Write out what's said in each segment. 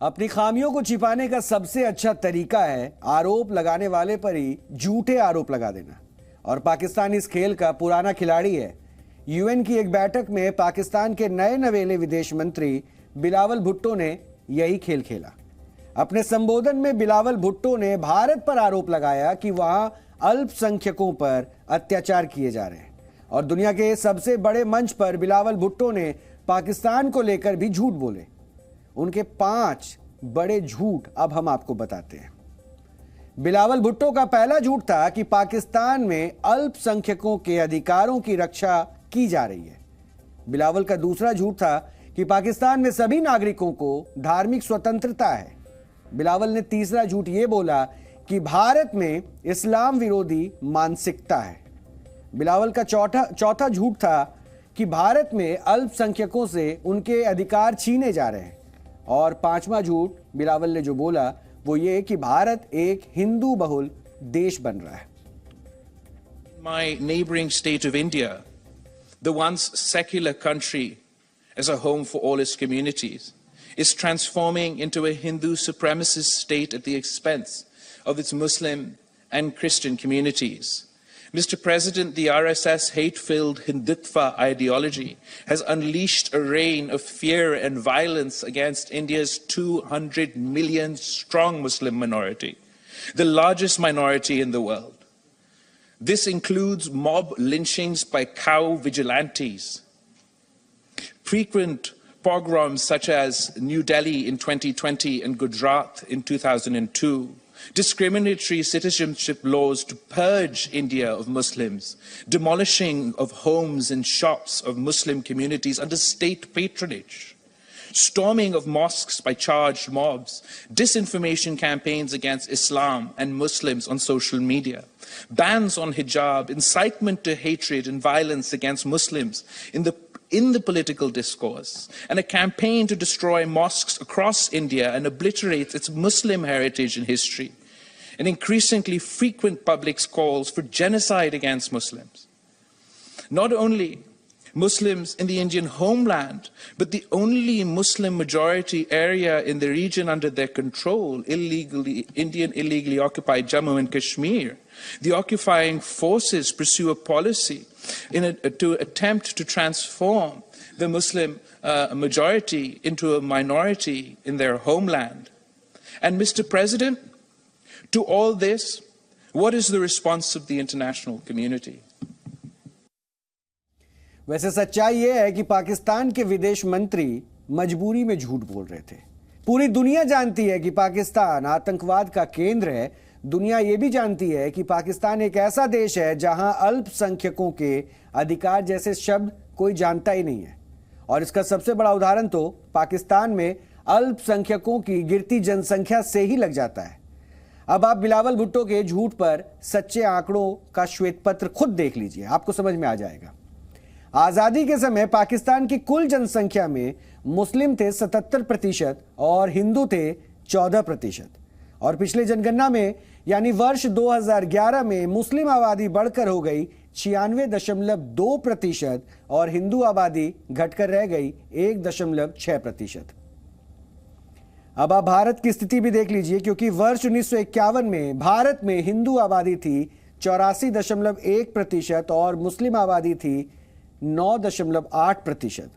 अपनी खामियों को छिपाने का सबसे अच्छा तरीका है आरोप लगाने वाले पर ही झूठे आरोप लगा देना। और पाकिस्तान इस खेल का पुराना खिलाड़ी है। यूएन की एक बैठक में पाकिस्तान के नए नवेले विदेश मंत्री बिलावल भुट्टो ने यही खेल खेला। अपने संबोधन में बिलावल भुट्टो ने भारत पर आरोप लगाया कि वहां अल्पसंख्यकों पर अत्याचार किए जा रहे हैं। और दुनिया के सबसे बड़े मंच पर बिलावल भुट्टो ने पाकिस्तान को लेकर भी झूठ बोले। उनके 5 बड़े झूठ अब हम आपको बताते हैं। बिलावल भुट्टो का पहला झूठ था कि पाकिस्तान में अल्पसंख्यकों के अधिकारों की रक्षा की जा रही है। बिलावल का दूसरा झूठ था कि पाकिस्तान में सभी नागरिकों को धार्मिक स्वतंत्रता है। बिलावल ने तीसरा झूठ यह बोला कि भारत में इस्लाम विरोधी मानसिकता है। बिलावल का चौथा झूठ था कि भारत में अल्पसंख्यकों से उनके अधिकार छीने जा रहे हैं। और 5वां झूठ बिलावल ने जो बोला वो ये कि भारत एक हिंदू बहुल देश बन रहा है। My neighboring state of India, the once secular country as a home for all its communities, is transforming into a Hindu supremacist state at the expense of its Muslim and Christian communities. Mr. President, the RSS hate-filled Hindutva ideology has unleashed a reign of fear and violence against India's 200 million strong Muslim minority, the largest minority in the world. This includes mob lynchings by cow vigilantes, frequent pogroms such as New Delhi in 2020 and Gujarat in 2002, discriminatory citizenship laws to purge India of Muslims, demolishing of homes and shops of Muslim communities under state patronage, storming of mosques by charged mobs, disinformation campaigns against Islam and Muslims on social media, bans on hijab, incitement to hatred and violence against Muslims in the political discourse, and a campaign to destroy mosques across India and obliterate its Muslim heritage and history, and increasingly frequent public calls for genocide against Muslims. Not only Muslims in the Indian homeland, but the only Muslim majority area in the region under their control, Indian illegally occupied Jammu and Kashmir. The occupying forces pursue a policy to attempt to transform the Muslim majority into a minority in their homeland. And Mr. President, to all this, what is the response of the international community? वैसे सच्चाई यह है कि पाकिस्तान के विदेश मंत्री मजबूरी में झूठ बोल रहे थे। पूरी दुनिया जानती है कि पाकिस्तान आतंकवाद का केंद्र है। दुनिया यह भी जानती है कि पाकिस्तान एक ऐसा देश है जहां अल्पसंख्यकों के अधिकार जैसे शब्द कोई जानता ही नहीं है। और इसका सबसे बड़ा उदाहरण तो पाकिस्तान में अल्पसंख्यकों की गिरती जनसंख्या से ही लग जाता है। अब आप बिलावल भुट्टो के झूठ पर सच्चे आंकड़ों का श्वेत पत्र खुद देख लीजिए, आपको समझ में आ जाएगा। आजादी के समय पाकिस्तान की कुल जनसंख्या में मुस्लिम थे 77% और हिंदू थे 14%। और पिछले जनगणना में यानी वर्ष 2011 में मुस्लिम आबादी बढ़कर हो गई 96.2% और हिंदू आबादी घटकर रह गई 1.6%। अब आप भारत की स्थिति भी देख लीजिए, क्योंकि वर्ष 1951 में भारत में हिंदू आबादी थी 84.1% और मुस्लिम आबादी थी 9.8%।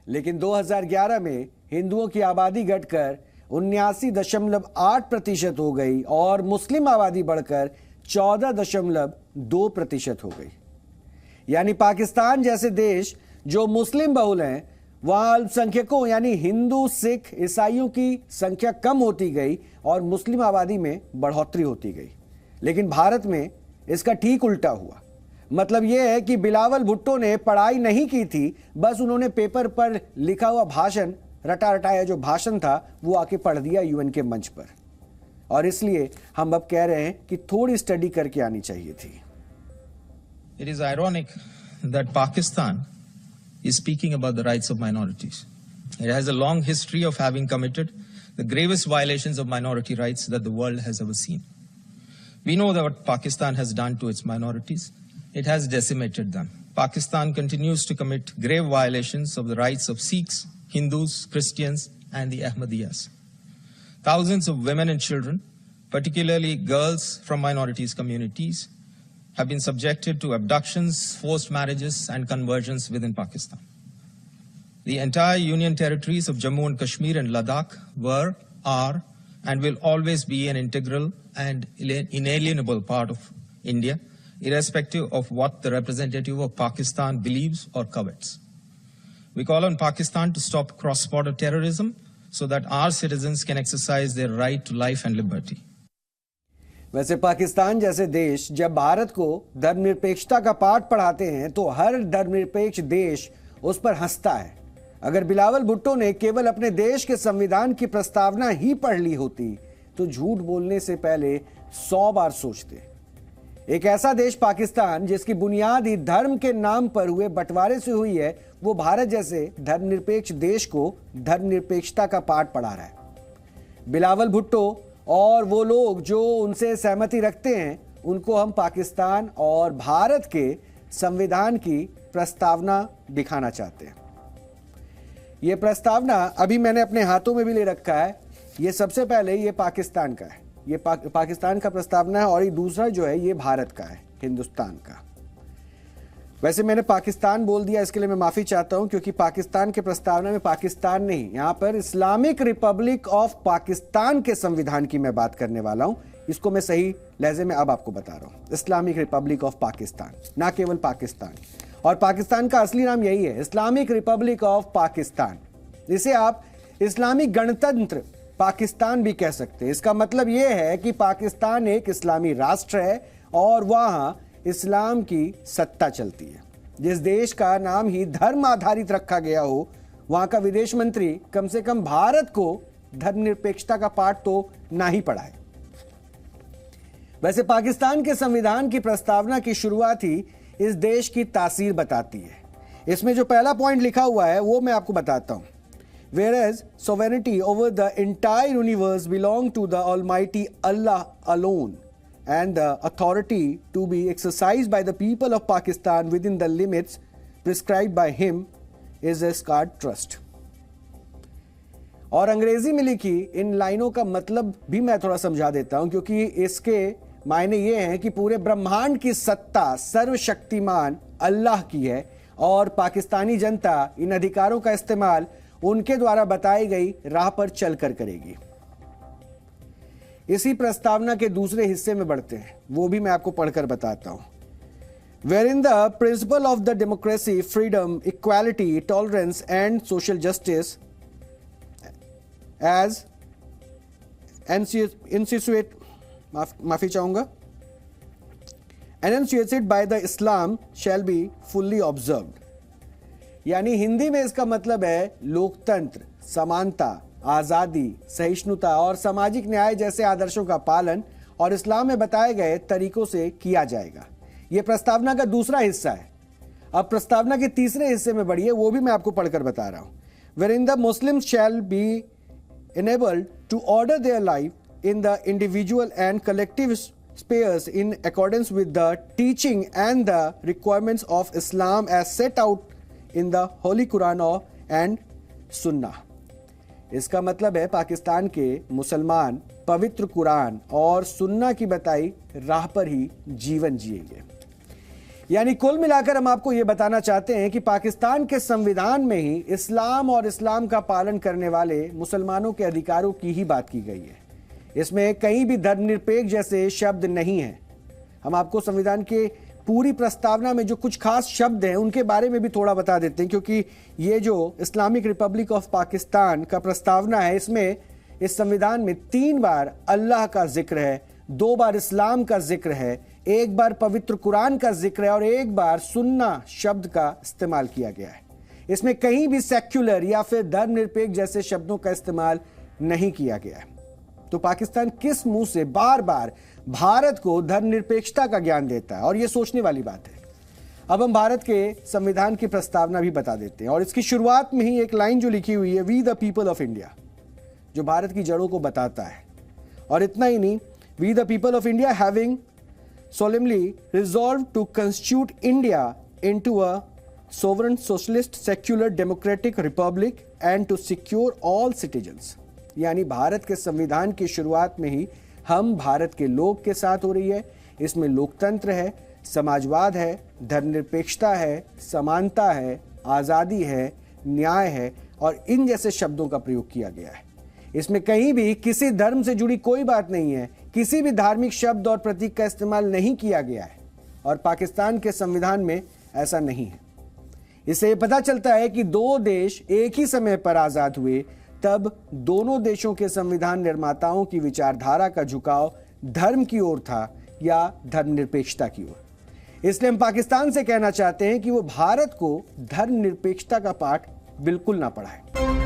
लेकिन 2011 में हिंदुओं की आबादी घटकर 79.8% हो गई और मुस्लिम आबादी बढ़कर 14.2% हो गई। यानी पाकिस्तान जैसे देश जो मुस्लिम बहुल हैं, वहां अल्पसंख्यकों यानी हिंदू, सिख, ईसाइयों की संख्या कम होती गई और मुस्लिम आबादी में बढ़ोतरी होती गई। लेकिन भारत में इसका ठीक उल्टा हुआ। मतलब यह है कि बिलावल भुट्टो ने पढ़ाई नहीं की थी, बस उन्होंने पेपर पर लिखा हुआ भाषण, रटा रटाया जो भाषण था वो आके पढ़ दिया यूएन के मंच पर। और इसलिए हम अब कह रहे हैं कि थोड़ी स्टडी करके आनी चाहिए थी। It is ironic that Pakistan is speaking about the rights of minorities. It has a long history of having committed the gravest violations of minority rights that the world has ever seen. We know that what Pakistan has done to its minorities. It has decimated them. Pakistan continues to commit grave violations of the rights of Sikhs, Hindus, Christians, and the Ahmadiyyas. Thousands of women and children, particularly girls from minorities communities, have been subjected to abductions, forced marriages, and conversions within Pakistan. The entire Union territories of Jammu and Kashmir and Ladakh were, are, and will always be an integral and inalienable part of India, irrespective of what the representative of Pakistan believes or covets. We call on Pakistan to stop cross-border terrorism so that our citizens can exercise their right to life and liberty. वैसे पाकिस्तान जैसे देश जब भारत को धर्मनिरपेक्षता का पाठ पढ़ाते हैं तो हर धर्मनिरपेक्ष देश उस पर हंसता है। अगर बिलावल भुट्टो ने केवल अपने देश के संविधान की प्रस्तावना ही पढ़ ली होती तो झूठ बोलने से पहले 100 बार सोचते। एक ऐसा देश पाकिस्तान जिसकी बुनियाद ही धर्म के नाम पर हुए बंटवारे से हुई है, वो भारत जैसे धर्मनिरपेक्ष देश को धर्मनिरपेक्षता का पाठ पढ़ा रहा है। बिलावल भुट्टो और वो लोग जो उनसे सहमति रखते हैं उनको हम पाकिस्तान और भारत के संविधान की प्रस्तावना दिखाना चाहते हैं। ये प्रस्तावना अभी मैंने अपने हाथों में भी ले रखा है। ये सबसे पहले ये पाकिस्तान का है, ये पाकिस्तान का प्रस्तावना है, और ये दूसरा जो है ये भारत का है, हिंदुस्तान का। वैसे मैंने पाकिस्तान बोल दिया, इसके लिए मैं माफी चाहता हूं, क्योंकि पाकिस्तान के प्रस्तावना में पाकिस्तान नहीं, यहां पर इस्लामिक रिपब्लिक ऑफ पाकिस्तान के संविधान की मैं बात करने वाला हूं। इसको मैं सही लहजे में अब आपको बता रहा हूं, इस्लामिक रिपब्लिक ऑफ पाकिस्तान, ना केवल पाकिस्तान। और पाकिस्तान का असली नाम यही है, इस्लामिक रिपब्लिक ऑफ पाकिस्तान। इसे आप इस्लामिक गणतंत्र पाकिस्तान भी कह सकते हैं। इसका मतलब यह है कि पाकिस्तान एक इस्लामी राष्ट्र है और वहां इस्लाम की सत्ता चलती है। जिस देश का नाम ही धर्म आधारित रखा गया हो, वहां का विदेश मंत्री कम से कम भारत को धर्मनिरपेक्षता का पाठ तो ना ही पढ़ाए। वैसे पाकिस्तान के संविधान की प्रस्तावना की शुरुआत ही इस देश की तासीर बताती है। इसमें जो पहला पॉइंट लिखा हुआ है वो मैं आपको बताता हूं। Whereas sovereignty over the entire universe belong to the Almighty Allah alone, and the authority to be exercised by the people of Pakistan within the limits prescribed by him is a sacred trust. और अंग्रेजी में लिखी इन लाइनों का मतलब भी मैं थोड़ा समझा देता हूं, क्योंकि इसके मायने ये हैं कि पूरे ब्रह्मांड की सत्ता सर्वशक्तिमान अल्लाह की है और पाकिस्तानी जनता इन अधिकारों का इस्तेमाल उनके द्वारा बताई गई राह पर चलकर करेगी। इसी प्रस्तावना के दूसरे हिस्से में बढ़ते हैं, वो भी मैं आपको पढ़कर बताता हूं। Wherein the principle of the democracy, freedom, equality, tolerance and social justice as enunciated by the Islam shall be fully observed। यानी हिंदी में इसका मतलब है लोकतंत्र, समानता, आजादी, सहिष्णुता और सामाजिक न्याय जैसे आदर्शों का पालन और इस्लाम में बताए गए तरीकों से किया जाएगा। यह प्रस्तावना का दूसरा हिस्सा है। अब प्रस्तावना के तीसरे हिस्से में बढ़िए, वो भी मैं आपको पढ़कर बता रहा हूं। Wherein the Muslims shall be enabled to order their life in the individual and collective spheres in accordance with the teaching and the requirements of Islam as set out in the Holy Quran and Sunnah। इसका मतलब है पाकिस्तान के मुसलमान पवित्र कुरान और सुन्ना की बताई राह पर ही जीवन जिएंगे। यानी कुल मिलाकर हम आपको यह बताना चाहते हैं कि पाकिस्तान के संविधान में ही इस्लाम और इस्लाम का पालन करने वाले मुसलमानों के अधिकारों की ही बात की गई है। इसमें कहीं भी धर्मनिरपेक्ष जैसे शब्द नहीं है। हम आपको संविधान के पूरी प्रस्तावना में जो कुछ खास शब्द हैं उनके बारे में भी थोड़ा बता देते हैं, क्योंकि ये जो इस्लामिक रिपब्लिक ऑफ पाकिस्तान का प्रस्तावना है, इसमें इस संविधान में 3 बार अल्लाह का जिक्र है, 2 बार इस्लाम का जिक्र है, 1 बार पवित्र कुरान का जिक्र है और 1 बार सुन्ना शब्द का इस्तेमाल किया गया है। इसमें कहीं भी सेक्युलर या फिर धर्मनिरपेक्ष जैसे शब्दों का इस्तेमाल नहीं किया गया है। तो पाकिस्तान किस मुंह से बार बार भारत को धर्मनिरपेक्षता का ज्ञान देता है, और यह सोचने वाली बात है। अब हम भारत के संविधान की प्रस्तावना भी बता देते हैं, और इसकी शुरुआत में ही एक लाइन जो लिखी हुई है, we the people of India, जो भारत की जड़ों को बताता है। और इतना ही नहीं, we the people of India having solemnly resolved to constitute India into a sovereign socialist secular democratic republic and to secure all citizens। यानी भारत के संविधान की शुरुआत में ही हम भारत के लोग के साथ हो रही है। इसमें लोकतंत्र है, समाजवाद है, धर्मनिरपेक्षता है, समानता है, आज़ादी है, न्याय है और इन जैसे शब्दों का प्रयोग किया गया है। इसमें कहीं भी किसी धर्म से जुड़ी कोई बात नहीं है, किसी भी धार्मिक शब्द और प्रतीक का इस्तेमाल नहीं किया गया है और पाकिस्तान के संविधान में ऐसा नहीं है। इससे पता चलता है कि दो देश एक ही समय पर आजाद हुए तब दोनों देशों के संविधान निर्माताओं की विचारधारा का झुकाव धर्म की ओर था या धर्मनिरपेक्षता की ओर। इसलिए हम पाकिस्तान से कहना चाहते हैं कि वो भारत को धर्मनिरपेक्षता का पाठ बिल्कुल ना पढ़ाए।